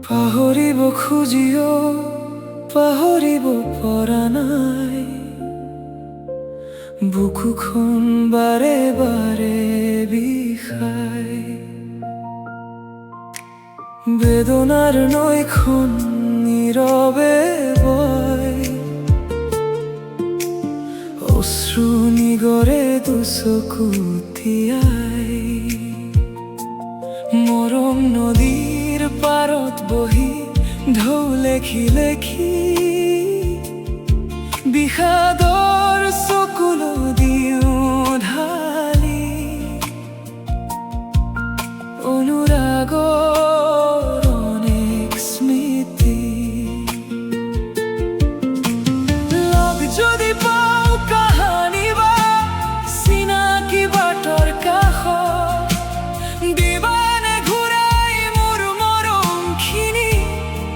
পাহৰিব খুজিও পাহৰিব পৰা নাই, বুকুখন বাৰে বাৰে বিষায়। বেদনাৰ নৈখন নীৰৱে বয়, অশ্ৰু নিগৰে দুচকু তিয়াই। মৰম নদীৰ পাৰত বহি ঢৌ লেখি লেখি, বিষাদৰ চকুলো দিওঁ ঢালি। অনুৰাগৰ অনেক স্মৃতি, লগ যদি পাওঁ কাহানি বা চিনাকি বাটৰ কাষত, দিবানে ঘূৰাই মোৰ মৰমখিনি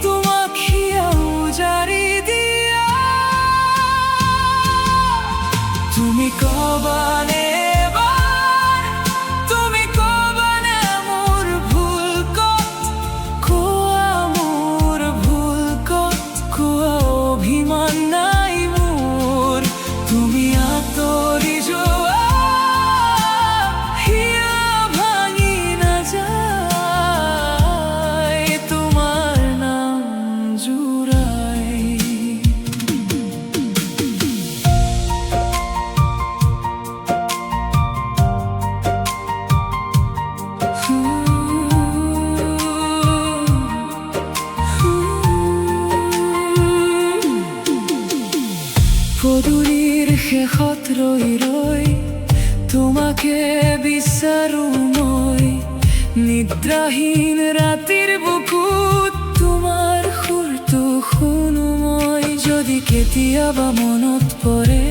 তোমাক হিয়া উজাৰি দিয়া। তুমি কবানে এবাৰ, তুমি কবানে মোৰ ভুল ক'ত, কোৱা মোৰ ভুল ক'ত, কোৱা অভিমান নাই মোৰ। তুমি আঁতৰি যোৱা, হিয়া ভাঙি নাযায় তোমাৰ নাম জোৰাই। পদূলিৰ শেষত ৰৈ ৰৈ তোমাকে বিচাৰো মই, নিদ্ৰাহীন ৰাতিৰ বুকুত তোমাৰ সুৰটো শুনো মই। যদি কেতিয়াবা মনত পৰে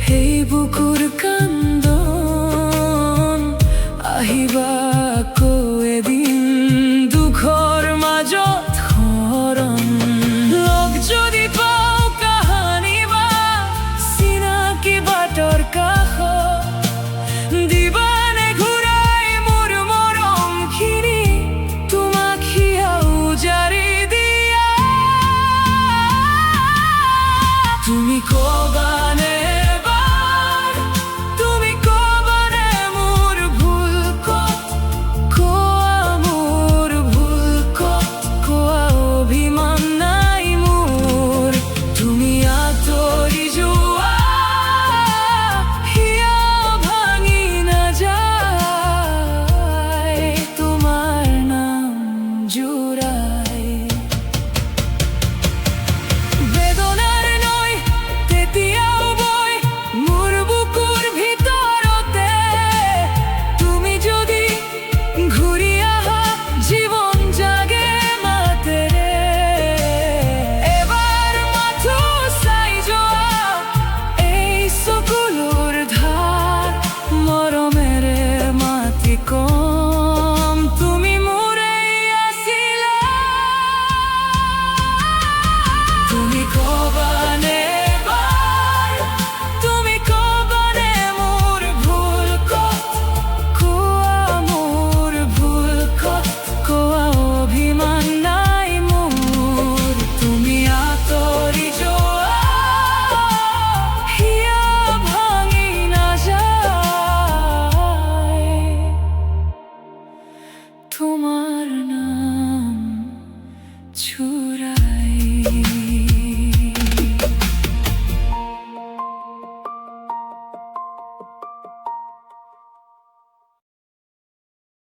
সেই বুকুৰ কান্দন, আহিবা আকৌ এদিন দুখৰ মাজত শৰণ। লগ যদি পাওঁ কাহানি বা চিনাকি বাটৰ কাষত, দিবানে ঘূৰাই মোৰ মৰমখিনি তোমাক হিয়া উজাৰি দিয়া। তুমি কবানে এবাৰ, তুমি কবানে মোৰ ভুল ক'ত, কোৱা মোৰ ভুল ক'ত, কোৱা অভিমান নাই মোৰ। তুমি আঁতৰি যোৱা, হিয়া ভাঙি নাযায় তোমাৰ নাম জোৰাই। বেদনাৰ নৈ তেতিয়াও বয় মোৰ বুকুৰ ভিতৰতে, তুমি যদি ঘূৰি আহা জীৱন জাগে মাতেৰে। এবাৰ মাথো চাই যোৱা, এই চকুলোৰ ধাৰ মৰমেৰে মাতি কম, তুমি মোৰেই আছিলা। তুমি কবানে এবাৰ, তুমি কবানে মোৰ ভুল ক'ত, কোৱা মোৰ ভুল ক'ত, কোৱা অভিমান নাই মোৰ। তুমি আঁতৰি যোৱা, হিয়া ভাঙি নাযায় তোমাৰ নাম জোৰাই।